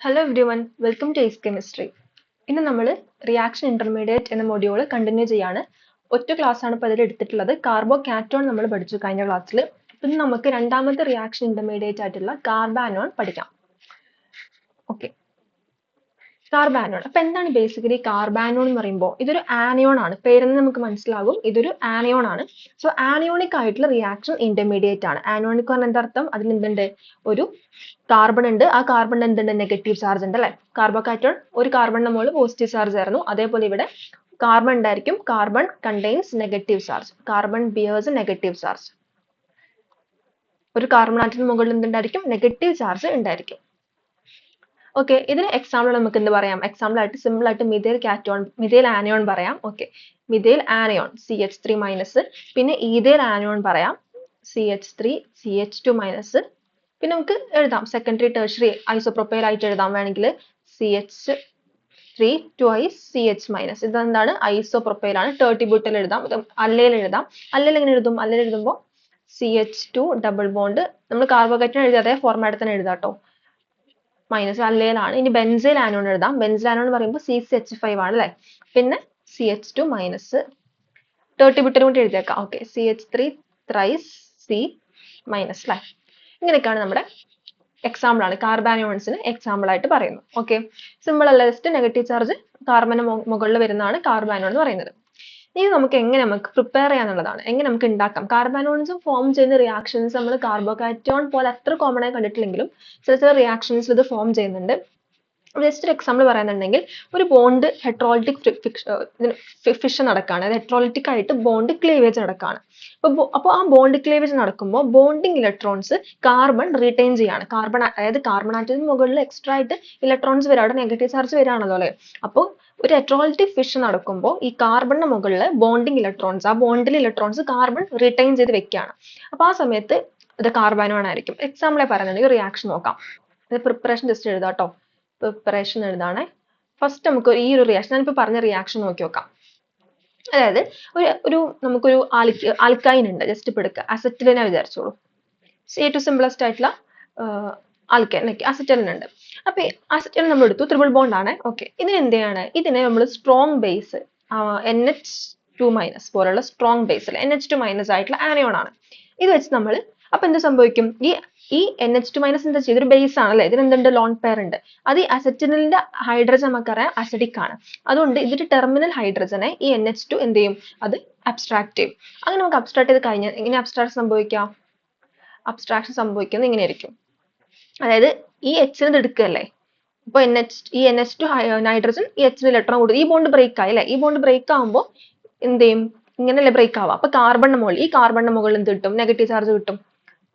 Hello everyone, welcome to Ace Chemistry. ഇന്ന് നമ്മൾ reaction intermediate എന്ന മൊഡ്യൂൾ കണ്ടിന്യൂ ചെയ്യാണ്. ഒറ്റ ക്ലാസ് ആണ് ഇപ്പോൾ അതിൽ എടുത്തിട്ടുള്ളത്. കാർബോ കാറ്റോൺ നമ്മൾ പഠിച്ചു കഴിഞ്ഞ ക്ലാസ്സിൽ. ഇന്ന് നമുക്ക് രണ്ടാമത്തെ റിയാക്ഷൻ ഇന്റർമീഡിയറ്റ് ആയിട്ടുള്ള കാർബാനോൺ പഠിക്കാം. ഓക്കെ, കാർബാനോൺ. അപ്പോൾ എന്താണ് ബേസിക്കലി കാർബാനോൺ എന്ന് പറയുമ്പോൾ ഇതൊരു ആനിയോൺ ആണ്. പേരിൽ നിന്ന് നമുക്ക് മനസ്സിലാകും ഇതൊരു ആനിയോൺ ആണ്. സോ ആനിയോണിക് ആയിട്ടുള്ള റിയാക്ഷൻ ഇന്റർമീഡിയറ്റ് ആണ്. ആനിയോണിക് പറഞ്ഞാൽ എന്താ അർത്ഥം? അതിൽ എന്തുണ്ട്? ഒരു കാർബൺ ഉണ്ട്. ആ കാർബൺ എന്തുണ്ട്? നെഗറ്റീവ് ചാർജ് ഉണ്ട് അല്ലേ? കാർബോകാറ്റോൺ ഒരു കാർബണിന്റെ മുകളിൽ പോസിറ്റീവ് ചാർജ് ആയിരുന്നു. അതേപോലെ ഇവിടെ കാർബൺ ഉണ്ടായിരിക്കും. Carbon contains negative charge. Carbon bears negative charge. ഒരു കാർബൺ ആറ്റത്തിന് മുകളിൽ എന്തുണ്ടായിരിക്കും? നെഗറ്റീവ് ചാർജ് ഉണ്ടായിരിക്കും. ഓക്കെ, ഇതിന് എക്സാമ്പിൾ നമുക്ക് എന്ത് പറയാം? എക്സാമ്പിൾ ആയിട്ട് സിമ്പിൾ ആയിട്ട് മിഥൈൽ കാറ്റോൺ, മിഥൈൽ ആനിയോൺ പറയാം. Okay, methyl anion CH3 minus, പിന്നെ ഈഥൈൽ ആനിയോൺ പറയാം CH3 CH2 മൈനസ്. പിന്നെ നമുക്ക് എഴുതാം സെക്കൻഡറി ടെർഷ്യറി ഐസോപ്രോപ്പൈൽ ആയിട്ട് എഴുതാം വേണമെങ്കിൽ CH3 twice CH മൈനസ്. ഇതെന്താണ്? ഐസോപ്രോപ്പൈൽ ആണ്. ടേർട്ടി ബ്യൂട്ടൽ എഴുതാം, അല്ലയിൽ എഴുതാം. അല്ലയിൽ എങ്ങനെ എഴുതും? അല്ലയിൽ എഴുതുമ്പോൾ CH2 ഡബിൾ ബോണ്ട് നമ്മൾ കാർബോകാറ്റോൺ എഴുതി അതേ ഫോർമാറ്റ് തന്നെ എഴുതാം കേട്ടോ. മൈനസ് അല്ലയിലാണ്. ഇനി ബെൻസൈൽ ആനോൺ എഴുതാം. ബെൻസൈൽ ആനോൺ എന്ന് പറയുമ്പോൾ CCH5 ആണ് അല്ലേ? പിന്നെ CH2 മൈനസ് ടേർട്ടി ബ്യൂട്ടൽ കൂടി എഴുതിയേക്കാം. Okay, CH3 thrice C minus അല്ലേ? ഇങ്ങനെയൊക്കെയാണ് നമ്മുടെ എക്സാമ്പിൾ ആണ്. കാർബാനോൺസിന് എക്സാമ്പിൾ ആയിട്ട് പറയുന്നു. ഓക്കെ, സിമ്പിൾ അല്ല, ജസ്റ്റ് നെഗറ്റീവ് ചാർജ് കാർബണിന് മുകളിൽ വരുന്നതാണ് കാർബാനോൺ എന്ന് പറയുന്നത്. ഇനി എങ്ങനെ നമുക്ക് പ്രിപ്പയർ ചെയ്യാന്നുള്ളതാണ്. എങ്ങനെ നമുക്ക് ഉണ്ടാക്കാം? കാർബാനോൺസ് ഫോം ചെയ്യുന്ന റിയാക്ഷൻസ് നമ്മൾ കാർബോകാറ്റോൺ പോലെ അത്ര കോമൺ ആയി കണ്ടിട്ടില്ലെങ്കിലും ചില റിയാക്ഷൻസ് ഇത് ഫോം ചെയ്യുന്നുണ്ട്. ജസ്റ്റ് ഒരു എക്സാമ്പിൾ പറയുന്നുണ്ടെങ്കിൽ ഒരു ബോണ്ട് ഹെട്രോളിറ്റിക് ഫിഷൻ നടക്കുകയാണ്. അത് ഹെട്രോളിറ്റിക് ആയിട്ട് ബോണ്ട് ക്ലീവേജ് നടക്കുകയാണ്. അപ്പോൾ ആ ബോണ്ട് ക്ലീവേജ് നടക്കുമ്പോൾ ബോണ്ടിങ് ഇലക്ട്രോൺസ് കാർബൺ റീറ്റെയിൻ ചെയ്യാണ്. അതായത് കാർബൺ ആറ്റത്തിന് മുകളിൽ എക്സ്ട്രാ ആയിട്ട് ഇലക്ട്രോൺസ് വരും. അവിടെ നെഗറ്റീവ് ചാർജ് വരികയാണല്ലോ അല്ലേ? അപ്പോൾ ഒരു ഹെട്രോളിറ്റിക് ഫിഷൻ നടക്കുമ്പോൾ ഈ കാർബണിന് മുകളിൽ ബോണ്ടിങ് ഇലക്ട്രോൺസ്, ആ ബോണ്ടിൽ ഇലക്ട്രോൺസ് കാർബൺ റീറ്റെയിൻ ചെയ്ത് വെക്കുകയാണ്. അപ്പോൾ ആ സമയത്ത് ഇത് കാർബാനോൺ ആയിരിക്കും. എക്സാമ്പിളെ പറയുന്നുണ്ടെങ്കിൽ റിയാക്ഷൻ നോക്കാം. ഇത് പ്രിപ്പറേഷൻ ജസ്റ്റ് എഴുതാം കേട്ടോ. പ്രിപ്പറേഷൻ എഴുതാണേ. ഫസ്റ്റ് നമുക്ക് ഈ ഒരു റിയാക്ഷൻ, ഞാനിപ്പോൾ പറഞ്ഞ റിയാക്ഷൻ നോക്കി നോക്കാം. അതായത് നമുക്കൊരു ആൽക്കൈൻ ഉണ്ട്. ജസ്റ്റ് ഇപ്പോൾ എടുക്കുക, അസറ്റിലിനെ വിചാരിച്ചോളൂ. ഏറ്റവും സിമ്പിളസ്റ്റ് ആയിട്ടുള്ള ആൽക്കൈൻ അസറ്റിലിൻ ഉണ്ട്. അപ്പൊ അസറ്റിലിൻ നമ്മൾ എടുത്തു, ട്രിപ്പിൾ ബോണ്ട് ആണ്. ഓക്കെ, ഇതിന് എന്താണ്? ഇതിനെ നമ്മൾ സ്ട്രോങ് ബേസ് NH2 മൈനസ് പോലുള്ള സ്ട്രോങ് ബേസിൽ NH2 മൈനസ് ആയിട്ടുള്ള ആനിയോൺ ആണ്. ഇത് വെച്ച് നമ്മൾ അപ്പൊ എന്ത് സംഭവിക്കും? ഈ NH2 മൈനസ് എന്താ ചെയ്തൊരു ബേസ് ആണല്ലേ? ഇതിന് എന്തുണ്ട്? ലോൺ പെയർ ഉണ്ട്. അത് ഈ അസറ്റിലിന്റെ ഹൈഡ്രജൻ നമുക്കറിയാം അസിഡിക് ആണ്. അതുകൊണ്ട് ഇതിന്റെ ടെർമിനൽ ഹൈഡ്രജനെ ഈ NH2 എന്ത് ചെയ്യും? അത് അബ്സ്ട്രാക്ട് ചെയ്യും. അങ്ങനെ നമുക്ക് അബ്സ്ട്രാക്ട് ചെയ്ത് കഴിഞ്ഞാൽ എങ്ങനെ അബ്സ്ട്രാക്ഷൻ സംഭവിക്കാം? അബ്സ്ട്രാക്ഷൻ സംഭവിക്കുന്നത് ഇങ്ങനെയായിരിക്കും. അതായത് ഈ H എടുക്കുകയല്ലേ, അപ്പോൾ ഈ NH2 നൈട്രജൻ ഈ H ഇലക്ട്രോൺ കൊടുത്തു. ഈ ബോണ്ട് ബ്രേക്ക് ആയി അല്ലേ? ഈ ബോണ്ട് ബ്രേക്ക് ആകുമ്പോൾ എന്ത് ചെയ്യും? ഇങ്ങനെയല്ലേ ബ്രേക്ക് ആവുക? അപ്പൊ ഈ കാർബണിന് മുകളിൽ എന്ത് കിട്ടും? നെഗറ്റീവ് ചാർജ് കിട്ടും.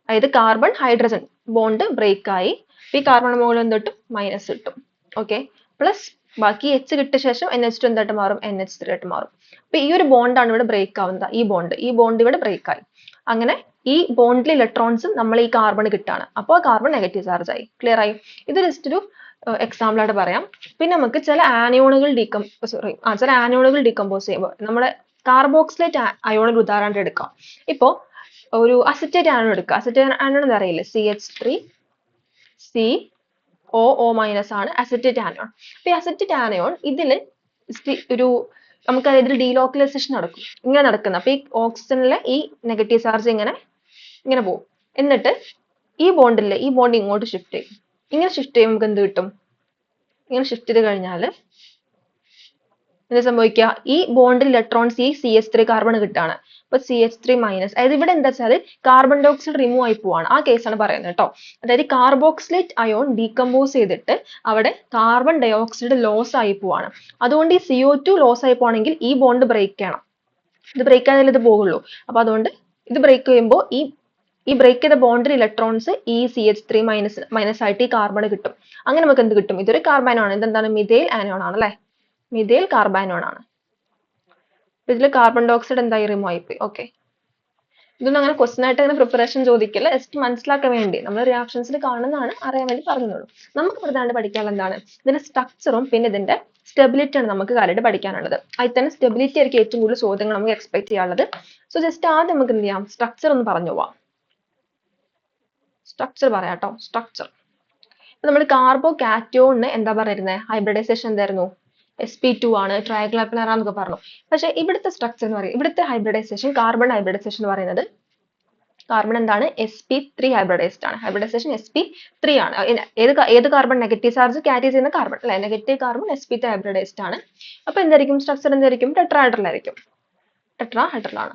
അതായത് കാർബൺ ഹൈഡ്രജൻ ബോണ്ട് ബ്രേക്ക് ആയി. ഈ കാർബണിന് മുകളിൽ എന്ത് കിട്ടും? മൈനസ് കിട്ടും. ഓക്കെ, പ്ലസ് ബാക്കി H കിട്ടിയ ശേഷം NH2 എന്തായിട്ട് മാറും? NH3 ആയിട്ട് മാറും. അപ്പൊ ഈ ഒരു ബോണ്ടാണ് ഇവിടെ ബ്രേക്ക് ആവുന്നത്. ഈ ബോണ്ട് ഇവിടെ ബ്രേക്ക് ആയി. അങ്ങനെ ഈ ബോണ്ടിൽ ഇലക്ട്രോൺസും നമ്മൾ ഈ കാർബൺ കിട്ടാണ്. അപ്പോൾ കാർബൺ നെഗറ്റീവ് ചാർജ് ആയി. ക്ലിയർ ആയി? ഇത് ജസ്റ്റ് ഒരു എക്സാമ്പിൾ ആയിട്ട് പറയാം. പിന്നെ നമുക്ക് ചില ആനിയോണുകൾ ഡീകമ്പോസ് ചെയ്യുമ്പോൾ നമ്മുടെ കാർബോക്സിലേറ്റ് അയോണുകൾ ഉദാഹരണം എടുക്കാം. ഇപ്പോ ഒരു അസിറ്റേറ്റ് ആനിയോൺ എടുക്കുക. അസിറ്റേറ്റ് ആനിയോൺ എന്താ അറിയില്ലേ? CH3 COO മൈനസ് ആണ് അസിറ്റേറ്റ് ആനിയോൺ. അപ്പൊ ഈ അസിറ്റേറ്റ് ആനിയോൺ ഇതില് നമുക്കറിയാം ഇതിൽ ഡീലോക്കലൈസേഷൻ നടക്കും. ഇങ്ങനെ നടക്കുന്നത്. അപ്പൊ ഈ ഓക്സിജനിലെ ഈ നെഗറ്റീവ് ചാർജ് ഇങ്ങനെ പോകും. എന്നിട്ട് ഈ ബോണ്ട് ഇങ്ങോട്ട് ഷിഫ്റ്റ് ചെയ്യും. ഇങ്ങനെ ഷിഫ്റ്റ് ചെയ്യുമ്പോൾ നമുക്ക് എന്ത് കിട്ടും? ഇങ്ങനെ ഷിഫ്റ്റ് ചെയ്ത് കഴിഞ്ഞാൽ എന്താ സംഭവിക്കുക? ഈ ബോണ്ടിൽ ഇലക്ട്രോൺസ് ഈ CH3 കാർബൺ കിട്ടാണ്. അപ്പൊ CH3 മൈനസ്, അതായത് ഇവിടെ എന്താ വെച്ചാൽ കാർബൺ ഡൈ ഓക്സൈഡ് റിമൂവ് ആയി പോവാണ്. ആ കേസാണ് പറയുന്നത് കേട്ടോ. അതായത് കാർബോക്സിലേറ്റ് അയോൺ ഡീകമ്പോസ് ചെയ്തിട്ട് അവിടെ കാർബൺ ഡൈ ഓക്സൈഡ് ലോസ് ആയി പോവാണ്. അതുകൊണ്ട് ഈ CO2 ലോസ് ആയി പോവാണെങ്കിൽ ഈ ബോണ്ട് ബ്രേക്ക് ചെയ്യണം. ഇത് ബ്രേക്ക് ആയാലേ ഇത് പോകുള്ളൂ. അപ്പൊ അതുകൊണ്ട് ഇത് ബ്രേക്ക് ചെയ്യുമ്പോൾ ഈ ബ്രേക്ക് ചെയ്ത ബോണ്ടിൽ ഇലക്ട്രോൺസ് ഈ CH3 മൈനസ് ആയിട്ട് ഈ കാർബൺ കിട്ടും. അങ്ങനെ നമുക്ക് എന്ത് കിട്ടും? ഇതൊരു കാർബാനോൺ ആണ്. ഇതെന്താണ്? മിഥൈൽ ആനിയോൺ ആണ് അല്ലേ? മിഥൈൽ കാർബാനോൺ ആണ്. ഇതിൽ കാർബൺ ഡൈ ഓക്സൈഡ് എന്തായി? റിമൂവ് ആയിപ്പോയി. ഓക്കെ, ഇതൊന്നും അങ്ങനെ ക്വസ്റ്റൻ ആയിട്ട് അങ്ങനെ പ്രിപ്പറേഷൻ ചോദിക്കില്ല. ജസ്റ്റ് മനസ്സിലാക്കാൻ വേണ്ടി നമ്മൾ റിയാക്ഷൻസിൽ കാണുന്നതാണ്, അറിയാൻ വേണ്ടി പറഞ്ഞോളൂ. നമുക്ക് പ്രധാനമായിട്ട് പഠിക്കാനുള്ള എന്താണ്? ഇതിന്റെ സ്ട്രക്ചറും പിന്നെ ഇതിന്റെ സ്റ്റെബിലിറ്റി ആണ് നമുക്ക് കാര്യമായിട്ട് പഠിക്കാനുള്ളത്. അതിൽ തന്നെ സ്റ്റെബിലിറ്റി ആയിരിക്കും ഏറ്റവും കൂടുതൽ ചോദ്യങ്ങൾ നമുക്ക് എക്സ്പെക്ട് ചെയ്യാനുള്ളത്. സോ ജസ്റ്റ് ആദ്യം നമുക്ക് എന്ത് ചെയ്യാം? സ്ട്രക്ചർ ഒന്ന് പറഞ്ഞു പോവാം. സ്ട്രക്ചർ പറയാട്ടോ. സ്ട്രക്ചർ നമ്മൾ കാർബോ കാറ്റോണിന് എന്താ പറയുന്നത്, ഹൈബ്രിഡൈസേഷൻ എന്തായിരുന്നു, sp2 ആണ്, ട്രയാങ്കിൾ അപ്ലർ എന്നൊക്കെ പറഞ്ഞു. പക്ഷെ ഇവിടുത്തെ സ്ട്രക്ചർ എന്ന് പറയുന്നത്, ഇവിടുത്തെ ഹൈബ്രിഡൈസേഷൻ, കാർബൺ ഹൈബ്രിഡൈസേഷൻ എന്ന് പറയുന്നത്, കാർബൺ എന്താണ്, sp3 ഹൈബ്രിഡൈസ്ഡ് ആണ്. ഹൈബ്രിഡൈസേഷൻ sp3 ആണ്. ഏത് കാർബൺ നെഗറ്റീവ് ചാർജ് ക്യാരി ചെയ്യുന്ന കാർബൺ അല്ലെ, നെഗറ്റീവ് കാർബൺ sp3 ഹൈബ്രിഡൈസ്ഡ് ആണ്. അപ്പൊ എന്തായിരിക്കും സ്ട്രക്ചർ, എന്തായിരിക്കും, ടെട്രാഹെഡ്രൽ ആയിരിക്കും. ടെട്രാഹെഡ്രൽ ആണ്.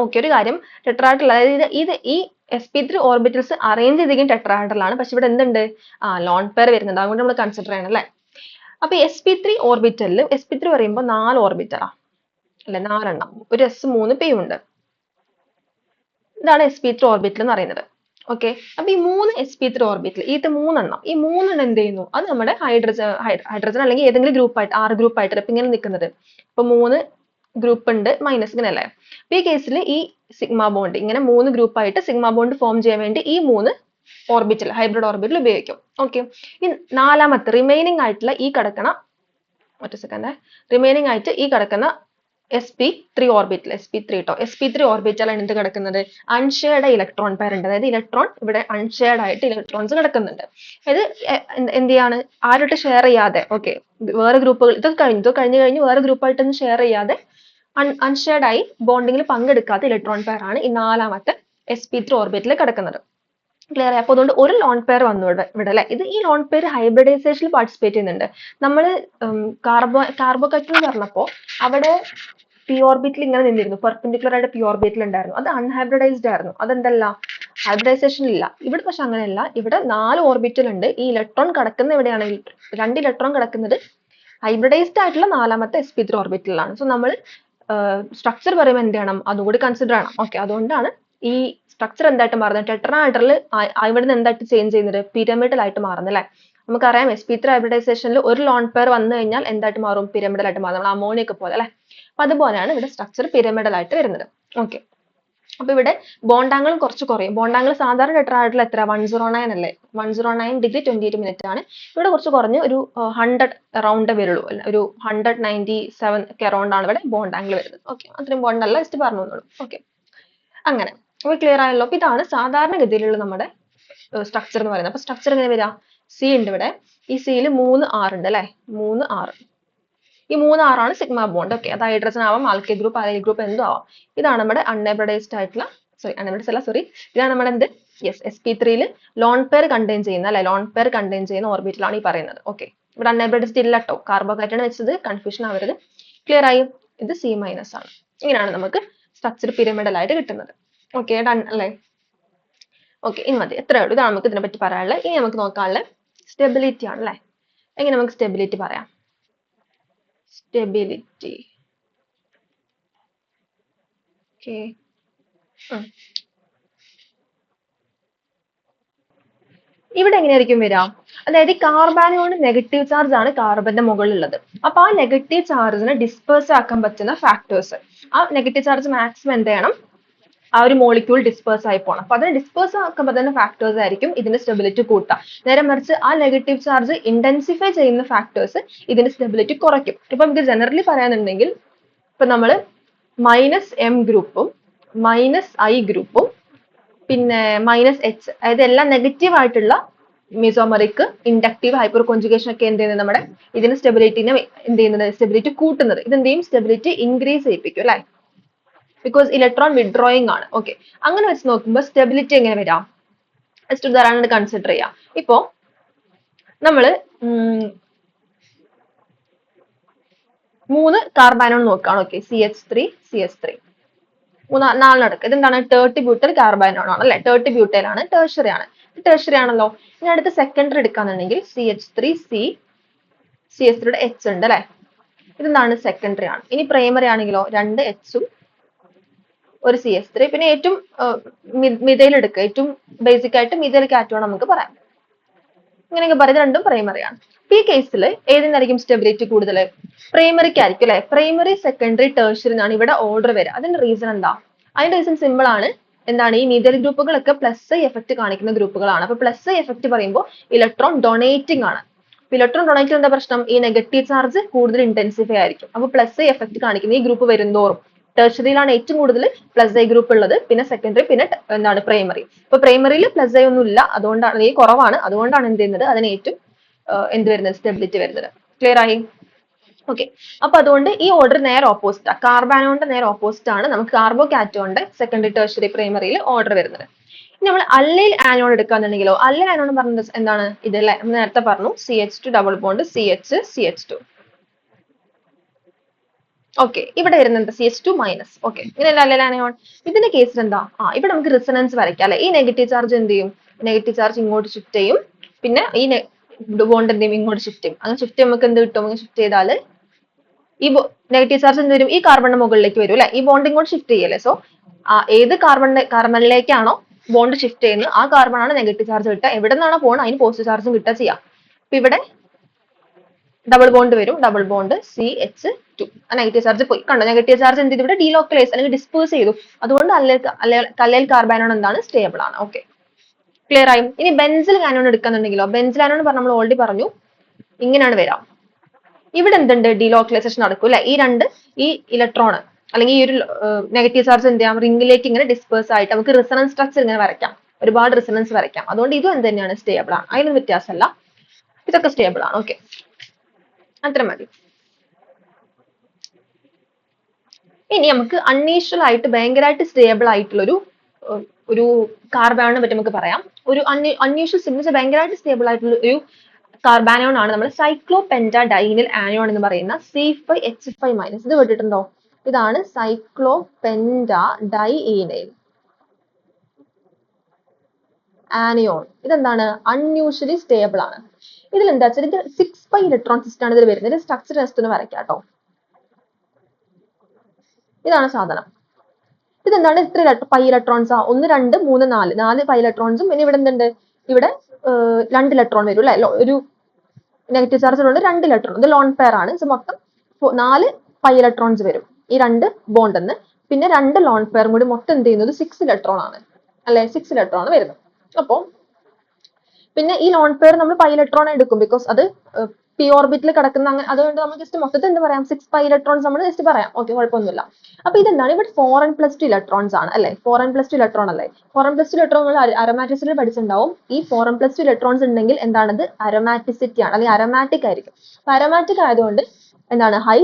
ഓക്കെ, ഒരു കാര്യം, ടെട്രാഹെഡ്രൽ, അതായത് ഈ sp3 ഓർബിറ്റൽസ് അറേഞ്ച് ചെയ്തിരിക്കും ടെട്രാഹെഡ്രൽ ആണ്. പക്ഷെ ഇവിടെ എന്തുണ്ട്, ലോൺ പെയർ വരുന്നുണ്ട്, അതുകൊണ്ട് നമ്മൾ കൺസിഡർ ചെയ്യണം അല്ലെ. അപ്പൊ sp3 ഓർബിറ്റലിൽ, sp3 പറയുമ്പോൾ 4 ഓർബിറ്റലാ അല്ലെ, 4 എണ്ണം, ഒരു s 3 p ഉണ്ട്. ഇതാണ് sp3 ഓർബിറ്റൽ എന്ന് പറയുന്നത്. ഓക്കെ, അപ്പൊ ഈ 3 sp3 ഓർബിറ്റൽ, ഈ 3 എന്ത് ചെയ്യുന്നു, അത് നമ്മുടെ ഹൈഡ്രജൻ അല്ലെങ്കിൽ ഏതെങ്കിലും ഗ്രൂപ്പായിട്ട്, 6 ഗ്രൂപ്പായിട്ട് ഇപ്പൊ ഇങ്ങനെ നിൽക്കുന്നത്. ഇപ്പൊ 3 ഗ്രൂപ്പ് ഉണ്ട്, മൈനസ് ഇങ്ങനെ അല്ലേ. അപ്പൊ ഈ കേസിൽ ഈ സിഗ്മ ബോണ്ട് ഇങ്ങനെ 3 ഗ്രൂപ്പായിട്ട് സിഗ്മ ബോണ്ട് ഫോം ചെയ്യാൻ വേണ്ടി ഈ 3 ഓർബിറ്റൽ, ഹൈബ്രിഡ് ഓർബിറ്റൽ ഉപയോഗിക്കും. ഓക്കെ, ഈ നാലാമത്തെ റിമൈനിങ് ആയിട്ടുള്ള ഈ കിടക്കണ, റിമൈനിങ് ആയിട്ട് ഈ കിടക്കുന്ന sp3 ഓർബിറ്റൽ, sp3 ഓർബിറ്റലാണ് എന്ത് കിടക്കുന്നത്, അൺഷെയർഡ് ഇലക്ട്രോൺ പെയർ ഉണ്ട്. അതായത് ഇലക്ട്രോൺ ഇവിടെ അൺഷെയർഡ് ആയിട്ട് ഇലക്ട്രോൺസ് കിടക്കുന്നുണ്ട്. അതായത് എന്ത് ചെയ്യാണ്, ആരോട്ട് ഷെയർ ചെയ്യാതെ, ഓക്കെ, വേറെ ഗ്രൂപ്പുകൾ, ഇതൊക്കെ കഴിഞ്ഞ് വേറെ ഗ്രൂപ്പായിട്ടൊന്നും ഷെയർ ചെയ്യാതെ അൺഷെയർഡ് ആയി ബോണ്ടിങ്ങിൽ പങ്കെടുക്കാത്ത ഇലക്ട്രോൺ പെയർ ആണ് ഈ നാലാമത്തെ sp3 ഓർബിറ്റൽ കിടക്കുന്നത്. ക്ലിയർ ആയി. അപ്പൊ അതുകൊണ്ട് ഒരു ലോൺ പെയർ വന്നു ഇവിടെ അല്ലെ. ഇത് ഈ ലോൺ പെയർ ഹൈബ്രിഡൈസേഷനിൽ പാർട്ടിസിപ്പേറ്റ് ചെയ്യുന്നുണ്ട്. നമ്മൾ കാർബോകറ്റൻ പറഞ്ഞപ്പോ അവിടെ പി ഓർബിറ്റിൽ ഇങ്ങനെ നിന്നിരുന്നു, പെർപെൻഡിക്കുലർ ആയിട്ട് പി ഓർബിറ്റിൽ ഉണ്ടായിരുന്നു, അത് അൺഹൈബ്രിഡൈസ്ഡ് ആയിരുന്നു, അതെന്തല്ല, ഹൈബ്രിഡൈസേഷൻ ഇല്ല. ഇവിടെ പക്ഷെ അങ്ങനെയല്ല, ഇവിടെ 4 ഓർബിറ്റൽ ഉണ്ട്. ഈ ഇലക്ട്രോൺ കിടക്കുന്ന എവിടെയാണ്, 2 ഇലക്ട്രോൺ കിടക്കുന്നത് ഹൈബ്രിഡൈസ്ഡ് ആയിട്ടുള്ള നാലാമത്തെ sp3 ഓർബിറ്റലാണ്. സോ നമ്മൾ സ്ട്രക്ചർ പറയുമ്പോൾ എന്ത് ചെയ്യണം, അതുകൂടി കൺസിഡർ ചെയ്യണം. ഓക്കെ, അതുകൊണ്ടാണ് ഈ സ്ട്രക്ചർ എന്തായിട്ട് മാറുന്നത്, ടെട്രാഹെഡ്രൽ ഇവിടെ നിന്ന് എന്തായിട്ട് ചേഞ്ച് ചെയ്യുന്നത്, പിരമിഡൽ ആയിട്ട് മാറുന്നത് അല്ലെ. നമുക്കറിയാം sp3 ഹൈബ്രിഡൈസേഷനിൽ ഒരു ലോൺ പെയർ വന്നു കഴിഞ്ഞാൽ എന്തായിട്ട് മാറും, പിരമിഡൽ ആയിട്ട് മാറും, നമ്മൾ അമോണിയ ഒക്കെ പോലെ അല്ലെ. അപ്പൊ അതുപോലെയാണ് ഇവിടെ സ്ട്രക്ചർ പിരമിഡൽ ആയിട്ട് വരുന്നത്. ഓക്കെ, അപ്പൊ ഇവിടെ ബോണ്ട് ആംഗിൾ കുറച്ച് കുറയും. ബോണ്ട് ആംഗിൾ സാധാരണ ടെട്രാഹെഡ്രൽ എത്ര, 109 അല്ലേ, 109 ഡിഗ്രി 28 മിനിറ്റ് ആണ്. ഇവിടെ കുറച്ച് കുറഞ്ഞ് ഒരു 100 അറൗണ്ട് വരുള്ളൂ, ഒരു 197 ഒക്കെ അറൗണ്ട് ആണ് ഇവിടെ ബോണ്ട് ആംഗിൾ വരുന്നത്. ഓക്കെ, അത്രയും ബോണ്ട് അല്ല, ജസ്റ്റ് പറഞ്ഞു തന്നോളൂ. ഓക്കെ, അങ്ങനെ അപ്പൊ ക്ലിയർ ആയല്ലോ. അപ്പൊ ഇതാണ് സാധാരണഗതിയിലുള്ള നമ്മുടെ സ്ട്രക്ചർ എന്ന് പറയുന്നത്. അപ്പൊ സ്ട്രക്ചർ എങ്ങനെ വരിക, സി ഉണ്ട് ഇവിടെ, ഈ സിയിൽ 3 R ഉണ്ട് അല്ലെ, 3 R, ഈ 3 R ആണ് സിഗ്മ ബോണ്ട്. ഓക്കെ, അത് ഹൈഡ്രജൻ ആവാം, ആൽക്കൈൽ ഗ്രൂപ്പ്, അലൈൽ ഗ്രൂപ്പ്, എന്തോ ആവാം. ഇതാണ് നമ്മുടെ അൺഹൈബ്രിഡൈസ്ഡ് ആയിട്ടുള്ള, ഇതാണ് നമ്മുടെ എന്ത്, sp3 ലോൺ പെയർ കണ്ടെയ്ൻ ചെയ്യുന്ന അല്ലെ, ലോൺ പെയർ കണ്ടെയ്ൻ ചെയ്യുന്ന ഓർബിറ്റലാണ് ഈ പറയുന്നത്. ഓക്കെ, ഇവിടെ അൺഹൈബ്രിഡൈസ്ഡ് ഇല്ല കേട്ടോ, കാർബോഹൈഡ്രേറ്റ് വെച്ചത്, കൺഫ്യൂഷൻ ആവരുത്. ക്ലിയർ ആയി. ഇത് C- ആണ്. ഇങ്ങനെയാണ് നമുക്ക് സ്ട്രക്ചർ പിരമിഡൽ ആയിട്ട് കിട്ടുന്നത്. ഓക്കെ, ഡൺ അല്ലേ. ഓക്കെ, ഇനി മതി, എത്രയേ ഉള്ളൂ. ഇതാണ് നമുക്ക് ഇതിനെ പറ്റി പറയാനുള്ളത്. ഇനി നമുക്ക് നോക്കാനുള്ള സ്റ്റെബിലിറ്റി ആണ് അല്ലേ. എങ്ങനെ നമുക്ക് സ്റ്റെബിലിറ്റി പറയാം, സ്റ്റെബിലിറ്റി. ഓക്കെ, ഇവിടെ എങ്ങനെയായിരിക്കും വരിക, അതായത് കാർബാനോണ് നെഗറ്റീവ് ചാർജ് ആണ് കാർബന്റെ മുകളിലുള്ളത്. അപ്പൊ ആ നെഗറ്റീവ് ചാർജിനെ ഡിസ്പേഴ്സ് ആക്കാൻ പറ്റുന്ന ഫാക്ടേഴ്സ്, ആ നെഗറ്റീവ് ചാർജ് മാക്സിമം എന്ത് ചെയ്യണം, ആ ഒരു മോളിക്യൂൾ ഡിസ്പേഴ്സ് ആയി പോകണം. അപ്പൊ അതിനെ ഡിസ്പേഴ്സ് ആക്കാൻ പറ്റുന്ന ഫാക്ടേഴ്സ് ആയിരിക്കും ഇതിന്റെ സ്റ്റെബിലിറ്റി കൂട്ടുക. നേരെ മറിച്ച് ആ നെഗറ്റീവ് ചാർജ് ഇന്റൻസിഫൈ ചെയ്യുന്ന ഫാക്ടേഴ്സ് ഇതിന്റെ സ്റ്റെബിലിറ്റി കുറയ്ക്കും. ഇപ്പൊ നമുക്ക് ജനറലി പറയാനുണ്ടെങ്കിൽ, ഇപ്പൊ നമ്മൾ -m ഗ്രൂപ്പും -I ഗ്രൂപ്പും പിന്നെ -H, അതായത് എല്ലാം നെഗറ്റീവ് ആയിട്ടുള്ള മെസോമറിക്, ഇൻഡക്റ്റീവ്, ഹൈപ്പർ കോൺജുഗേഷൻ ഒക്കെ എന്ത് ചെയ്യുന്നത്, നമ്മുടെ ഇതിന് സ്റ്റെബിലിറ്റിനെ എന്ത് ചെയ്യുന്നത്, സ്റ്റെബിലിറ്റി കൂട്ടുന്നത്. ഇതെന്ത് ചെയ്യും, സ്റ്റെബിലിറ്റി ഇൻക്രീസ് ചെയ്യിപ്പിക്കും അല്ലെ, ബിക്കോസ് ഇലക്ട്രോൺ വിഡ്രോയിങ് ആണ്. ഓക്കെ, അങ്ങനെ വെച്ച് നോക്കുമ്പോൾ സ്റ്റെബിലിറ്റി എങ്ങനെ വരാം, ജസ്റ്റ് ഉദാഹരണം കൺസിഡർ ചെയ്യാം. ഇപ്പോ നമ്മള് 3 കാർബാനോൺ നോക്കുകയാണ്. ഓക്കെ, CH3 നാലെണ്ണം. ഇതെന്താണ്, ടേർട്ടി ബ്യൂട്ടൽ കാർബാനോൺ ആണ് അല്ലെ, ടേർട്ടി ബ്യൂട്ടൈൽ ആണ്, ടേർഷ്യറി ആണ്, ടേർഷ്യറി ആണല്ലോ. ഇനി അടുത്ത സെക്കൻഡറി എടുക്കാന്നുണ്ടെങ്കിൽ CH3C, CH3യുടെ H ഉണ്ട് അല്ലെ, ഇതെന്താണ്, സെക്കൻഡറി ആണ്. ഇനി പ്രൈമറി ആണെങ്കിലോ 2 H-ഉം ഒരു CH3, പിന്നെ ഏറ്റവും മിഥൈൽ എടുക്കുക, ഏറ്റവും ബേസിക് ആയിട്ട് മിഥൈൽ കാറ്റോൺ നമുക്ക് പറയാം. ഇങ്ങനെയൊക്കെ പറയുന്നത് രണ്ടും പ്രൈമറി ആണ്. ഈ കേസിൽ ഏതിനായിരിക്കും സ്റ്റെബിലിറ്റി കൂടുതൽ, പ്രൈമറിക്ക് ആയിരിക്കും അല്ലെ. പ്രൈമറി, സെക്കൻഡറി, ടേർഷ്യറി എന്നാണ് ഇവിടെ ഓർഡർ വരിക. അതിന്റെ റീസൺ എന്താ, അതിന്റെ റീസൺ സിമ്പിൾ ആണ്. എന്താണ്, ഈ മിഥൈൽ ഗ്രൂപ്പുകളൊക്കെ +I എഫക്ട് കാണിക്കുന്ന ഗ്രൂപ്പുകളാണ്. അപ്പൊ +I എഫക്ട് പറയുമ്പോൾ ഇലക്ട്രോൺ ഡൊണേറ്റിംഗ് ആണ്. ഇലക്ട്രോൺ ഡൊണേറ്റ് എന്താ പ്രശ്നം, ഈ നെഗറ്റീവ് ചാർജ് കൂടുതൽ ഇന്റൻസിഫൈ ആയിരിക്കും. അപ്പൊ +I എഫക്ട് കാണിക്കുന്ന ഈ ഗ്രൂപ്പ് വരുന്തോറും ടെർഷറിയിലാണ് ഏറ്റവും കൂടുതൽ പ്ലസ് ഐ ഗ്രൂപ്പ് ഉള്ളത്, പിന്നെ സെക്കൻഡറി, പിന്നെ എന്താണ് പ്രൈമറി. ഇപ്പൊ പ്രൈമറിയിൽ പ്ലസ് ഐ ഒന്നും ഇല്ല, അതുകൊണ്ടാണ് ഈ കുറവാണ്, അതുകൊണ്ടാണ് എന്ത് ചെയ്യുന്നത് അതിന് ഏറ്റവും എന്ത് വരുന്നത് സ്റ്റെബിലിറ്റി വരുന്നത്. ക്ലിയർ ആയി? ഓക്കെ. അപ്പൊ അതുകൊണ്ട് ഈ ഓർഡർ നേരെ ഓപ്പോസിറ്റ് ആണ്. കാർബാനോന്റെ നേരെ ഓപ്പോസിറ്റ് ആണ് നമുക്ക് കാർബോകാറ്റോന്റെ സെക്കൻഡറി ടെർഷറി പ്രൈമറിയിൽ ഓർഡർ വരുന്നത്. ഇനി നമ്മൾ അല്ലൈൽ ആനോൺ എടുക്കാന്നുണ്ടെങ്കിലോ, അല്ലൈൽ ആനോൺ പറഞ്ഞത് എന്താണ് ഇത് അല്ലെ, നമ്മൾ നേരത്തെ പറഞ്ഞു CH2 double bond CH. Okay, ഇവിടെ വരുന്നുണ്ട് CH2 മൈനസ്. ഓക്കെ, ഇങ്ങനെയല്ല അല്ലൈൽ ആനോൺ. ഇതിന്റെ കേസിൽ എന്താ, ഇവിടെ നമുക്ക് റിസണൻസ് വരയ്ക്കാം അല്ലെ. ഈ നെഗറ്റീവ് ചാർജ് എന്ത് ചെയ്യും, നെഗറ്റീവ് ചാർജ് ഇങ്ങോട്ട് ഷിഫ്റ്റ് ചെയ്യും, പിന്നെ ഈ ബോണ്ട് എന്ത് ചെയ്യും ഇങ്ങോട്ട് ഷിഫ്റ്റ് ചെയ്യും. അങ്ങനെ ഷിഫ്റ്റ് നമുക്ക് എന്ത് കിട്ടും, ഷിഫ്റ്റ് ചെയ്താൽ ഈ നെഗറ്റീവ് ചാർജ് എന്ത് വരും, ഈ കാർബണിന്റെ മുകളിലേക്ക് വരും അല്ലെ. ഈ ബോണ്ട് ഇങ്ങോട്ട് ഷിഫ്റ്റ് ചെയ്യല്ലേ. സോ ഏത് കാർബണിലേക്കാണോ ബോണ്ട് ഷിഫ്റ്റ് ചെയ്യുന്നത് ആ കാർബൺ ആണ് നെഗറ്റീവ് ചാർജ് കിട്ടുക. എവിടെ നിന്നാണോ പോകുന്നത് അതിന് പോസിറ്റീവ് ചാർജും കിട്ടുക ചെയ്യാം. അപ്പൊ ഇവിടെ ഡബിൾ ബോണ്ട് വരും, double bond CH2, negative charge പോയി. കണ്ടോ, നെഗറ്റീവ് ചാർജ് എന്ത് ചെയ്തു, ഇവിടെ ഡീലോക്കലൈസ് അല്ലെങ്കിൽ ഡിസ്പേഴ്സ് ചെയ്തു. അതുകൊണ്ട് അല്ലൈൽ കാർബാനോൺ എന്താണ്, സ്റ്റേബിൾ ആണ്. ഓക്കെ, ക്ലിയർ ആയും. ഇനി ബെൻസിൽ ആനോൺ എടുക്കുന്നുണ്ടെങ്കിലോ, ബെൻസിൽ ആനോൺ നമ്മൾ ഓൾറെഡി പറഞ്ഞു ഇങ്ങനെയാണ് വരാം. ഇവിടെ എന്തുണ്ട്, ഡീലോക്കലൈസേഷൻ നടക്കും അല്ലെ. ഈ ഇലക്ട്രോൺ അല്ലെങ്കിൽ ഈ ഒരു നെഗറ്റീവ് ചാർജ് എന്ത് ചെയ്യാം, റിംഗിലേക്ക് ഇങ്ങനെ ഡിസ്പേഴ്സ് ആയിട്ട് നമുക്ക് റിസണൻസ് സ്ട്രക്ചർ ഇങ്ങനെ വരയ്ക്കാം, ഒരുപാട് റിസണൻസ് വരയ്ക്കാം. അതുകൊണ്ട് ഇതും എന്ത് തന്നെയാണ്, സ്റ്റേബിൾ ആണ്. അതിനൊന്നും വ്യത്യാസമല്ല, ഇതൊക്കെ സ്റ്റേബിൾ ആണ്. ഓക്കെ, അത്ര മതി. ഇനി നമുക്ക് അൺയൂഷ്വൽ ആയിട്ട് ഭയങ്കരമായിട്ട് സ്റ്റേബിൾ ആയിട്ടുള്ള ഒരു കാർബണിനെ പറ്റി നമുക്ക് പറയാം. ഒരു അൺയൂഷ്വൽ സിഗ്നേച്ചർ ഭയങ്കരമായിട്ട് സ്റ്റേബിൾ ആയിട്ടുള്ള ഒരു കാർബാനോൺ ആണ് നമ്മൾ സൈക്ലോപെന്റാഡൈനിൽ ആനോൺ എന്ന് പറയുന്ന C5H5-. ഇത് കേട്ടിട്ടുണ്ടോ? ഇതാണ് സൈക്ലോപെന്റാഡൈനൈൽ ആനിയോൺ. ഇതെന്താണ്, അൺയൂഷ്വലി സ്റ്റേബിൾ ആണ്. ഇതിൽ എന്താ വെച്ചാൽ ഇത് 6π ഇലക്ട്രോൺ സിസ്റ്റം ആണ് ഇതിൽ വരുന്നത്. ഇത് സ്ട്രക്ചർ ജസ്റ്റ് ഒന്ന് വരയ്ക്കാം കേട്ടോ. ഇതാണ് സാധനം. ഇതെന്താണ്, ഇത്ര പൈ ഇലക്ട്രോൺസ് 1 2 3 4 പൈ ഇലക്ട്രോൺസും, പിന്നെ ഇവിടെ എന്തുണ്ട്, ഇവിടെ 2 ഇലക്ട്രോൺ വരും അല്ലെ. ഒരു നെഗറ്റീവ് ചാർജിലുള്ള 2 ഇലക്ട്രോൺ, ഇത് ലോൺ പെയർ ആണ്. സോ മൊത്തം 4 പൈ ഇലക്ട്രോൺസ് വരും ഈ 2 ബോണ്ടെന്ന്. പിന്നെ 2 ലോൺ പെയറും കൂടി മൊത്തം എന്ത് ചെയ്യുന്നത് 6 ഇലക്ട്രോൺ ആണ് അല്ലെ, 6 ഇലക്ട്രോൺ വരുന്നത്. അപ്പൊ പിന്നെ ഈ ലോൺ പെയർ നമ്മൾ പൈ ഇലക്ട്രോൺ എടുക്കും, ബിക്കോസ് അത് പി ഓർബിറ്റിൽ കിടക്കുന്ന, അങ്ങനെ അതുകൊണ്ട് നമ്മൾ ജസ്റ്റ് മൊത്തത്തിൽ എന്ത് പറയാം, 6 പൈ ഇലക്ട്രോൺസ് നമ്മൾ ജസ്റ്റ് പറയാം. ഓക്കെ, കുഴപ്പമൊന്നുമില്ല. അപ്പൊ ഇതെന്താണ്, ഇവിടെ 4n+2 ഇലക്ട്രോൺസ് ആണ് അല്ലെ. 4n+2 ഇലക്ട്രോൺ അല്ലേ. 4n+2 ഇലക്ട്രോൺ നമ്മൾ അരോമാറ്റിസിറ്റി പഠിച്ചിട്ടുണ്ടാവും. ഈ 4n+2 ഇലക്ട്രോൺസ് ഉണ്ടെങ്കിൽ എന്താണത്, അരോമാറ്റിസിറ്റി ആണ്, അല്ലെങ്കിൽ അരോമാറ്റിക് ആയിരിക്കും. അപ്പൊ അരോമാറ്റിക് ആയതുകൊണ്ട് എന്താണ്, ഹൈ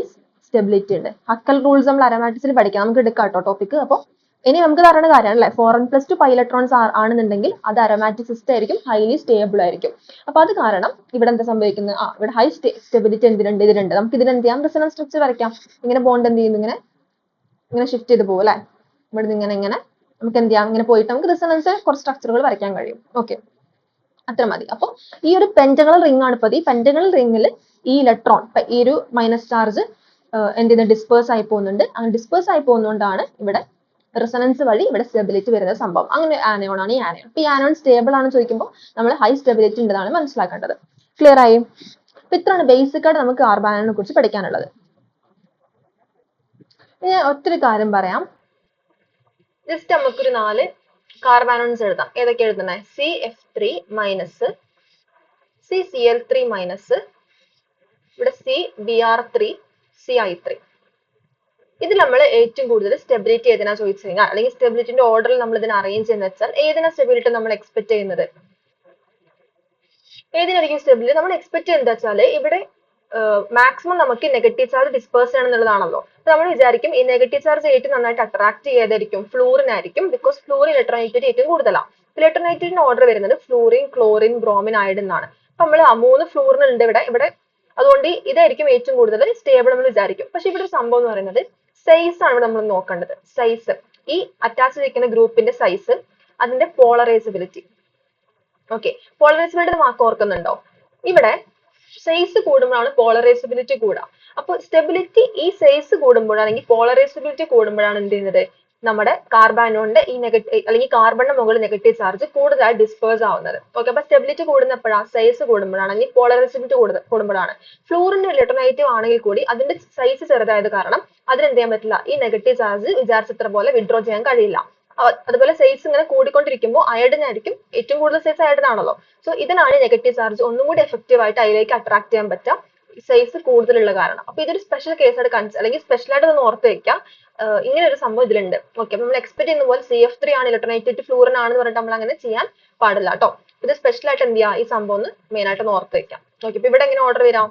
സ്റ്റെബിലിറ്റി ഉണ്ട്. ഹക്കൽ റൂൾസ് നമ്മൾ അരോമാറ്റിസിറ്റി പഠിക്കാം, നമുക്ക് എടുക്കാം കേട്ടോ ടോപ്പിക്. അപ്പൊ ഇനി നമുക്ക് പറയുന്ന കാര്യമാണ് അല്ലെ, 4n+2 പൈ ഇലക്ട്രോൺസ് ആണെന്നുണ്ടെങ്കിൽ അത് അരോമാറ്റിക് സിസ്റ്റം ആയിരിക്കും, ഹൈലി സ്റ്റേബിൾ ആയിരിക്കും. അപ്പൊ അത് കാരണം ഇവിടെ എന്താ സംഭവിക്കുന്നത്, ഇവിടെ ഹൈ സ്റ്റെബിലിറ്റി എന്തിനുണ്ട്, ഇതിനുണ്ട്. നമുക്ക് ഇതിന് എന്ത് ചെയ്യാം, റിസണൻസ് സ്ട്രക്ചർ വരയ്ക്കാം. ഇങ്ങനെ ബോണ്ട് എന്ത് ചെയ്യുന്നു, ഇങ്ങനെ ഷിഫ്റ്റ് ചെയ്ത് പോകും അല്ലെ. ഇവിടെ നിന്ന് ഇങ്ങനെ നമുക്ക് എന്ത് ചെയ്യാം, ഇങ്ങനെ പോയിട്ട് നമുക്ക് റിസണൻസ് കുറച്ച് സ്ട്രക്ചറുകൾ വരയ്ക്കാൻ കഴിയും. ഓക്കെ, അത്ര മതി. അപ്പൊ ഈ ഒരു പെന്റഗണൽ റിംഗ് ആണ് ഇപ്പൊ. ഈ പെന്റഗണൽ റിംഗിൽ ഈ ഇലക്ട്രോൺ, ഈ ഒരു മൈനസ് ചാർജ് എന്ത് ചെയ്യുന്നത്, ഡിസ്പേഴ്സ് ആയി പോകുന്നുണ്ട്. അങ്ങനെ ഡിസ്പേഴ്സ് ആയി പോകുന്നതുകൊണ്ടാണ് ഇവിടെ റിസണൻസ് വഴി ഇവിടെ സ്റ്റെബിലിറ്റി വരുന്ന സംഭവം. അങ്ങനെ ആനയോൺ ആണ് ഈ ആനയോൺ. അപ്പൊ ഈ ആനയോൺ സ്റ്റേബിൾ ആണെന്ന് ചോദിക്കുമ്പോൾ നമ്മൾ ഹൈ സ്റ്റെബിലിറ്റി ഉണ്ടെന്നാണ് മനസ്സിലാക്കേണ്ടത്. ക്ലിയർ ആയി? അപ്പൊ ഇത്രയാണ് ബേസിക് ആയിട്ട് നമുക്ക് കാർബാനോണിനെ കുറിച്ച് പഠിക്കാനുള്ളത്. ഞാൻ ഒറ്റൊരു കാര്യം പറയാം, ജസ്റ്റ് നമുക്കൊരു 4 കാർബാനോൺസ് എഴുതാം. ഏതൊക്കെ എഴുതണേ, CF3-, CCl3-, ഇവിടെ CBr3, CI3. ഇതിൽ നമ്മൾ ഏറ്റവും കൂടുതൽ സ്റ്റെബിലിറ്റി ഏതിനാ ചോദിച്ചു കഴിഞ്ഞാൽ, അല്ലെങ്കിൽ സ്റ്റെബിലിറ്റിന്റെ ഓർഡറിൽ നമ്മൾ ഇതിനെ അറേഞ്ച് ചെയ്യുന്ന വെച്ചാൽ ഏതിനാ സ്റ്റെബിലിറ്റി നമ്മൾ എക്സ്പെക്ട് ചെയ്യുന്നത്, ഏതിനായിരിക്കും സ്റ്റെബിലിറ്റി നമ്മൾ എക്സ്പെക്ട് ചെയ്യുന്നത് വെച്ചാൽ ഇവിടെ മാക്സിമം നമുക്ക് നെഗറ്റീവ് ചാർജ് ഡിസ്പേഴ്സ് ചെയ്യണം എന്നുള്ളതാണല്ലോ. അപ്പൊ നമ്മൾ വിചാരിക്കും ഈ നെഗറ്റീവ് ചാർജ് ഏറ്റവും നന്നായിട്ട് അട്രാക്ട് ചെയ്തായിരിക്കും ഫ്ലൂറിനായിരിക്കും, ബിക്കോസ് ഫ്ലൂറിൻ ഇലക്ട്രോണൈറ്റിറ്റി ഏറ്റവും കൂടുതലാണ്. ഇലക്ട്രോണൈറ്റിന്റെ ഓർഡർ വരുന്നത് ഫ്ലൂറിൻ, ക്ലോറിൻ, ബ്രോമിൻ, അയഡിൻ എന്നാണ്. അപ്പൊ നമ്മൾ 3 ഫ്ലൂറിൻ ഉണ്ട് ഇവിടെ. അതുകൊണ്ട് ഇതായിരിക്കും ഏറ്റവും കൂടുതൽ സ്റ്റേബിൾ എന്ന് വിചാരിക്കും. പക്ഷെ ഇവിടെ ഒരു സംഭവം എന്ന് പറയുന്നത് സൈസ് ആണ് ഇവിടെ നമ്മൾ നോക്കേണ്ടത്. സൈസ്, ഈ അറ്റാച്ച് ചെയ്തിരിക്കുന്ന ഗ്രൂപ്പിന്റെ സൈസ്, അതിന്റെ പോളറൈസബിലിറ്റി. ഓക്കെ, പോളറൈസബിലിറ്റി വാക്ക് ഓർക്കുന്നുണ്ടോ? ഇവിടെ സൈസ് കൂടുമ്പോഴാണ് പോളറൈസബിലിറ്റി കൂടുക. അപ്പൊ സ്റ്റെബിലിറ്റി ഈ സൈസ് കൂടുമ്പോഴാണ്, അല്ലെങ്കിൽ പോളറൈസബിലിറ്റി കൂടുമ്പോഴാണ് എന്ത് ചെയ്യുന്നത്, നമ്മുടെ കാർബാനോണിന്റെ ഈ നെഗറ്റീവ് അല്ലെങ്കിൽ കാർബണിന്റെ മുകളിൽ നെഗറ്റീവ് ചാർജ് കൂടുതലായി ഡിസ്പേഴ്സ് ആവുന്നത്. ഓക്കെ, അപ്പൊ സ്റ്റെബിലിറ്റി കൂടുന്നപ്പോഴാണ്, സൈസ് കൂടുമ്പോഴാണ്, അല്ലെങ്കിൽ പോളറൈസബിലിറ്റി കൂടുമ്പോഴാണ്. ഫ്ലൂറിന്റെ ഇലക്ട്രോണൈറ്റീവ് ആണെങ്കിൽ കൂടി അതിന്റെ സൈസ് ചെറുതായത് കാരണം അതിന് എന്ത് ചെയ്യാൻ പറ്റില്ല, ഈ നെഗറ്റീവ് ചാർജ് വിചാരിച്ചത്ര പോലെ വിഡ്രോ ചെയ്യാൻ കഴിയില്ല. അതുപോലെ സൈസ് ഇങ്ങനെ കൂടിക്കൊണ്ടിരിക്കുമ്പോൾ അയഡിനായിരിക്കും ഏറ്റവും കൂടുതൽ സൈസ് അയഡിൻ ആണല്ലോ. സോ ഇതിനാണ് നെഗറ്റീവ് ചാർജ് ഒന്നും കൂടി എഫക്റ്റീവ് ആയിട്ട് അതിലേക്ക് അട്രാക്ട് ചെയ്യാൻ പറ്റുക, സൈസ് കൂടുതലുള്ള കാരണം. അപ്പൊ ഇതൊരു സ്പെഷ്യൽ കേസ് ആയിട്ട് അല്ലെങ്കിൽ സ്പെഷ്യൽ ആയിട്ട് ഒന്ന് ഓർത്ത് വെക്കാം. ഇങ്ങനെ ഒരു സംഭവം ഇതിലുണ്ട്. ഓക്കെ, നമ്മൾ എക്സ്പെക്ട് ചെയ്യുന്ന പോലെ CF3 ആണ് ഇലക്ട്രോണേറ്റഡ് ഫ്ലൂറിൻ ആണെന്ന് പറഞ്ഞിട്ട് നമ്മൾ അങ്ങനെ ചെയ്യാൻ പാടില്ല കേട്ടോ. ഇത് സ്പെഷ്യൽ ആയിട്ട് എന്ത് ചെയ്യുക, ഈ സംഭവം ഒന്ന് മെയിൻ ആയിട്ട് ഒന്ന് ഓർത്ത് വെക്കാം. ഓക്കെ, ഇപ്പൊ ഇവിടെ എങ്ങനെ ഓർഡർ വരാം,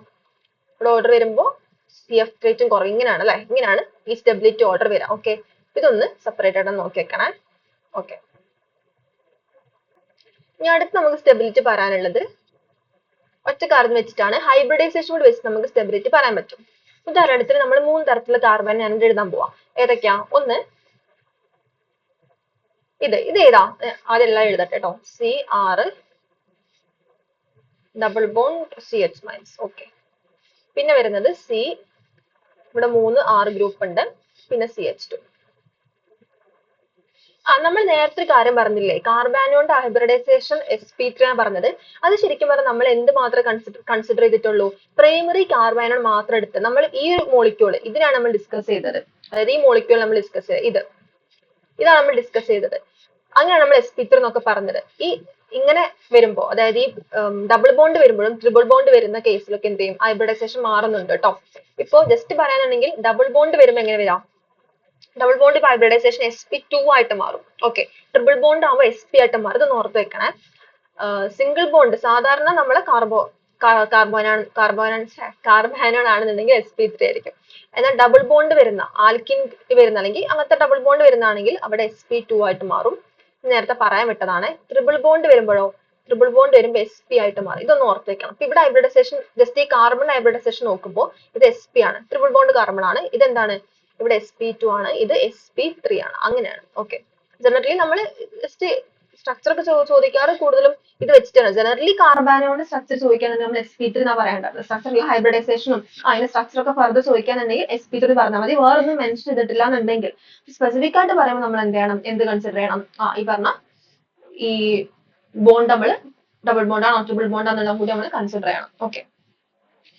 ഇവിടെ ഓർഡർ വരുമ്പോൾ CF3 റേറ്റും കുറയും, ഇങ്ങനെയാണ് അല്ലെ, ഇങ്ങനെയാണ് ഈ സ്റ്റെബിലിറ്റി ഓർഡർ വരാം. ഓക്കെ, ഇതൊന്ന് സെപ്പറേറ്റ് ആയിട്ട് നോക്കി വെക്കണേ. ഓക്കെ, ഇനി അടുത്ത് നമുക്ക് സ്റ്റെബിലിറ്റി പറയാനുള്ളത് ഒറ്റ കാർബൺ വെച്ചിട്ടാണ്. ഹൈബ്രിഡൈസേഷൻ കൂടി വെച്ച് നമുക്ക് സ്റ്റെബിലിറ്റി പറയാൻ പറ്റും. ഉദാഹരണത്തിന് നമ്മൾ 3 തരത്തിലുള്ള കാർബൺ ഞാൻ എഴുതാൻ പോവാം. ഏതൊക്കെയാ? ഒന്ന് ഇത് ഏതാ, ആദ്യം എല്ലാം എഴുതട്ടെ കേട്ടോ. CR double bond CH-. Okay, പിന്നെ വരുന്നത് C, ഇവിടെ 3 R ഗ്രൂപ്പ് ഉണ്ട്, പിന്നെ CH2. നമ്മൾ നേരത്തെ ഒരു കാര്യം പറഞ്ഞില്ലേ, കാർബാനോണിന്റെ ഹൈബ്രിഡൈസേഷൻ sp3 ആണ് പറഞ്ഞത്. അത് ശരിക്കും പറഞ്ഞാൽ നമ്മൾ എന്ത് മാത്രമേ കൺസിഡർ ചെയ്തിട്ടുള്ളൂ, പ്രൈമറി കാർബാനോൺ മാത്രം എടുത്ത് നമ്മൾ ഈ ഒരു മോളിക്യൂൾ ഇതിനാണ് നമ്മൾ ഡിസ്കസ് ചെയ്തത്. അതായത് ഈ മോളിക്യൂൾ നമ്മൾ ഡിസ്കസ് ചെയ്തത് ഇതാണ് നമ്മൾ ഡിസ്കസ് ചെയ്തത്. അങ്ങനെയാണ് നമ്മൾ sp3 എന്നൊക്കെ പറഞ്ഞത്. ഈ ഇങ്ങനെ വരുമ്പോൾ, അതായത് ഈ ഡബിൾ ബോണ്ട് വരുമ്പോഴും ട്രിപ്പിൾ ബോണ്ട് വരുന്ന കേസിലൊക്കെ എന്ത് ചെയ്യും, ഹൈബ്രിഡൈസേഷൻ മാറുന്നുണ്ട് കേട്ടോ. ഇപ്പൊ ജസ്റ്റ് പറയാനാണെങ്കിൽ ഡബിൾ ബോണ്ട് വരുമ്പോൾ എങ്ങനെ വരാം, ഡബിൾ ബോണ്ട് ഹൈബ്രിഡൈസേഷൻ sp2 ആയിട്ട് മാറും. ഓക്കെ, ട്രിപ്പിൾ ബോണ്ട് ആവുമ്പോൾ sp ആയിട്ട് മാറും. ഇതൊന്ന് ഓർത്ത് വെക്കണേ. സിംഗിൾ ബോണ്ട് സാധാരണ നമ്മളെ കാർബാനോൺ ആണെന്നുണ്ടെങ്കിൽ sp3 ആയിരിക്കും. എന്നാൽ ഡബിൾ ബോണ്ട് വരുന്ന ആൽക്കിൻ വരുന്ന അല്ലെങ്കിൽ അങ്ങനത്തെ ഡബിൾ ബോണ്ട് വരുന്നതാണെങ്കിൽ അവിടെ sp2 ആയിട്ട് മാറും. നേരത്തെ പറയാൻ വിട്ടതാണ്. ട്രിപ്പിൾ ബോണ്ട് വരുമ്പോഴോ, ട്രിപ്പിൾ ബോണ്ട് വരുമ്പോൾ sp ആയിട്ട് മാറും. ഇതൊന്ന് ഓർത്ത് വെക്കണം. അപ്പൊ ഇവിടെ ഹൈബ്രിഡൈസേഷൻ ജസ്റ്റ് ഈ കാർബൺ ഹൈബ്രിഡൈസേഷൻ നോക്കുമ്പോൾ ഇത് sp ആണ്, ട്രിപ്പിൾ ബോണ്ട് കാർബൺ ആണ്. ഇതെന്താണ്, ഇവിടെ sp2 ആണ്, ഇത് sp3 ആണ്. അങ്ങനെയാണ്. ഓക്കെ, ജനറലി നമ്മൾ ജസ്റ്റ് സ്ട്രക്ചർ ഒക്കെ ചോദിക്കാറ് കൂടുതലും ഇത് വെച്ചിട്ടാണ്. ജനറലി കാർബാനോട് സ്ട്രക്ചർ ചോദിക്കാന്നുണ്ടെങ്കിൽ നമ്മൾ sp3 എന്നാ പറയേണ്ടത്. സ്ട്രക്ചറിൽ ഹൈബ്രിഡൈസേഷനും അതിന്റെ സ്ട്രക്ചർ ഒക്കെ ഫർദർ ചോദിക്കാന്നുണ്ടെങ്കിൽ sp3 പറഞ്ഞാൽ മതി. വേറൊന്നും മെൻഷൻ ചെയ്തിട്ടില്ല എന്നുണ്ടെങ്കിൽ സ്പെസിഫിക് ആയിട്ട് പറയുമ്പോൾ നമ്മൾ എന്ത് ചെയ്യണം, എന്ത് കൺസിഡർ ചെയ്യണം, ഈ പറഞ്ഞ ഈ ബോണ്ട് നമ്മൾ ഡബിൾ ബോണ്ട് ആണോ ട്രിപ്പിൾ ബോണ്ട് ആണെന്നുള്ളത് കൂടി നമ്മൾ കൺസിഡർ ചെയ്യണം. ഓക്കെ,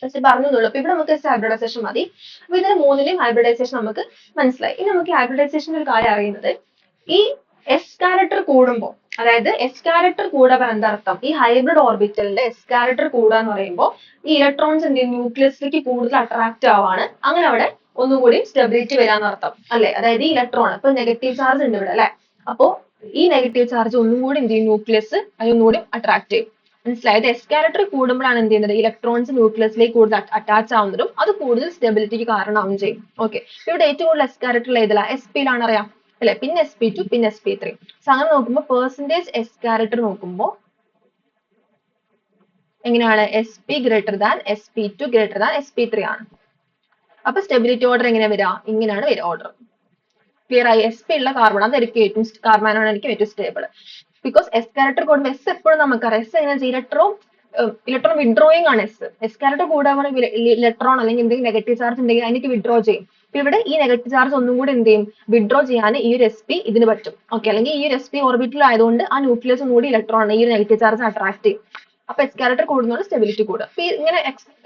ജസ്റ്റ് പറഞ്ഞുള്ളൂ. അപ്പൊ ഇവിടെ നമുക്ക് ഹൈബ്രിഡൈസേഷൻ മതി. അപ്പൊ ഇതിന് മൂന്നിലെയും ഹൈബ്രിഡൈസേഷൻ നമുക്ക് മനസ്സിലായി. ഇനി നമുക്ക് ഹൈബ്രിഡൈസേഷന്റെ ഒരു കാര്യം അറിയുന്നത്, ഈ എസ് ക്യാരക്ടർ കൂടുമ്പോൾ, അതായത് എസ് ക്യാരക്ടർ കൂടാൻ എന്താ അർത്ഥം, ഈ ഹൈബ്രിഡ് ഓർബിറ്റലിന്റെ എസ് ക്യാരക്ടർ കൂടുക എന്ന് പറയുമ്പോൾ ഈ ഇലക്ട്രോൺസ് എന്ത് ചെയ്യും, ന്യൂക്ലിയസിലേക്ക് കൂടുതൽ അട്രാക്ട് ആവാണ്. അങ്ങനെ അവിടെ ഒന്നുകൂടി സ്റ്റെബിലിറ്റി വരാന്ന് അർത്ഥം അല്ലെ. അതായത് ഈ ഇലക്ട്രോൺ ഇപ്പൊ നെഗറ്റീവ് ചാർജ് ഉണ്ട് ഇവിടെ അല്ലെ, അപ്പോ ഈ നെഗറ്റീവ് ചാർജ് ഒന്നുകൂടി എന്ത് ചെയ്യും, ന്യൂക്ലിയസ് അതൊന്നുകൂടി അട്രാക്ട് ചെയ്യും. മനസ്സിലായത്? എസ് ക്യാരക്ടർ കൂടുമ്പോഴാണ് എന്ത് ചെയ്യുന്നത്, ഇലക്ട്രോൺസ് ന്യൂക്ലിയസിലേക്ക് കൂടുതൽ അറ്റാച്ച് ആവുന്നതും അത് കൂടുതൽ സ്റ്റെബിലിറ്റിക്ക് കാരണമാവുകയും ചെയ്യും. ഓക്കെ, ഇവിടെ ഏറ്റവും കൂടുതൽ എസ് ക്യാരക്ടർ ഏതിലാ, sp ലാണ് അറിയാം അല്ലെ, പിന്നെ sp2 പിന്നെ sp3. സോ അങ്ങനെ നോക്കുമ്പോൾ പെർസെന്റേജ് എസ് ക്യാരക്ടർ നോക്കുമ്പോൾ എങ്ങനെയാണ്, sp greater than sp2 greater than sp3 ആണ്. അപ്പൊ സ്റ്റെബിലിറ്റി ഓർഡർ എങ്ങനെ വരിക, ഇങ്ങനെയാണ് വരിക ഓർഡർ. ക്ലിയർ ആയി? sp ഉള്ള കാർബൺ അതായിരിക്കും ഏറ്റവും കാർബാനായിരിക്കും ഏറ്റവും സ്റ്റേബിൾ. ബിക്കോസ് എസ് ക്യാരക്ടർ കൂടുമ്പോൾ എസ് എപ്പോഴും നമുക്കറിയാം, എസ് എങ്ങനെ ഇലക്ട്രോൺ വിഡ്രോയിങ് ആണ്. എസ് ക്യാരക്ടർ കൂടാൻ ഇലക്ട്രോൺ അല്ലെങ്കിൽ എന്തെങ്കിലും നെഗറ്റീവ് ചാർജ് ഉണ്ടെങ്കിൽ അതിലേക്ക് വിഡ്രോ ചെയ്യും. അപ്പൊ ഇവിടെ ഈ നെഗറ്റീവ് ചാർജ് ഒന്നും കൂടി എന്ത് ചെയ്യും, വിഡ്രോ ചെയ്യാൻ ഈ ഒരു sp ഇതിന് പറ്റും. ഓക്കെ, അല്ലെങ്കിൽ ഈ ഒരു sp ഓർബിറ്റൽ ആയതുകൊണ്ട് ആ ന്യൂക്ലിയസ് ഒന്നുകൂടി ഇലക്ട്രോൺ ഈ ഒരു നെഗറ്റീവ് ചാർജ് അട്രാക്ട് ചെയ്യും. അപ്പൊ എസ് ക്യാരക്ടർ കൂടുന്നതുകൊണ്ട് സ്റ്റെബിലിറ്റി കൂടും. അപ്പൊ ഇങ്ങനെ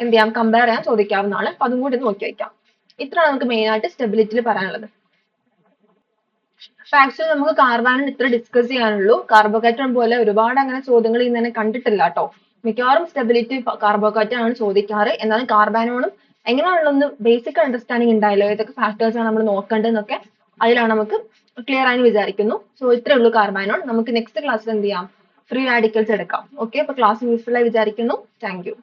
എന്ത് ചെയ്യാം, കമ്പയർ ചെയ്യാൻ ചോദിക്കാവുന്നതാണ്. അപ്പൊ അതും കൂടി നോക്കി വയ്ക്കാം. ഇത്രയാണ് നമുക്ക് മെയിൻ ആയിട്ട് സ്റ്റെബിലിറ്റിയിൽ പറയാനുള്ളത്. ആക്ച്വലി നമുക്ക് കാർബാനിൽ ഇത്ര ഡിസ്കസ് ചെയ്യാനുള്ളൂ. കാർബോഹൈഡ്രേറ്റ് പോലെ ഒരുപാട് അങ്ങനെ ചോദ്യങ്ങൾ ഇങ്ങനെ കണ്ടിട്ടില്ല കേട്ടോ. മിക്കവാറും സ്റ്റെബിലിറ്റി കാർബോഹൈഡ്രേറ്റ് ആണ് ചോദിക്കാറ്. എന്നാലും കാർബാനോണും എങ്ങനെയാണുള്ളൊന്ന് ബേസിക് അണ്ടർസ്റ്റാൻഡിങ് ഉണ്ടായല്ലോ, ഏതൊക്കെ ഫാക്ടേഴ്സ് ആണ് നമ്മൾ നോക്കേണ്ടതെന്നൊക്കെ അതിലാണ് നമുക്ക് ക്ലിയർ ആയെന്ന് വിചാരിക്കുന്നു. സോ ഇത്രേ ഉള്ളൂ കാർബാനോൺ. നമുക്ക് നെക്സ്റ്റ് ക്ലാസ്സിൽ എന്ത് ചെയ്യാം, ഫ്രീ റാഡിക്കൽസ് എടുക്കാം. ഓക്കെ, അപ്പൊ ക്ലാസ് യൂസ്ഫുൾ ആയി വിചാരിക്കുന്നു. Thank you.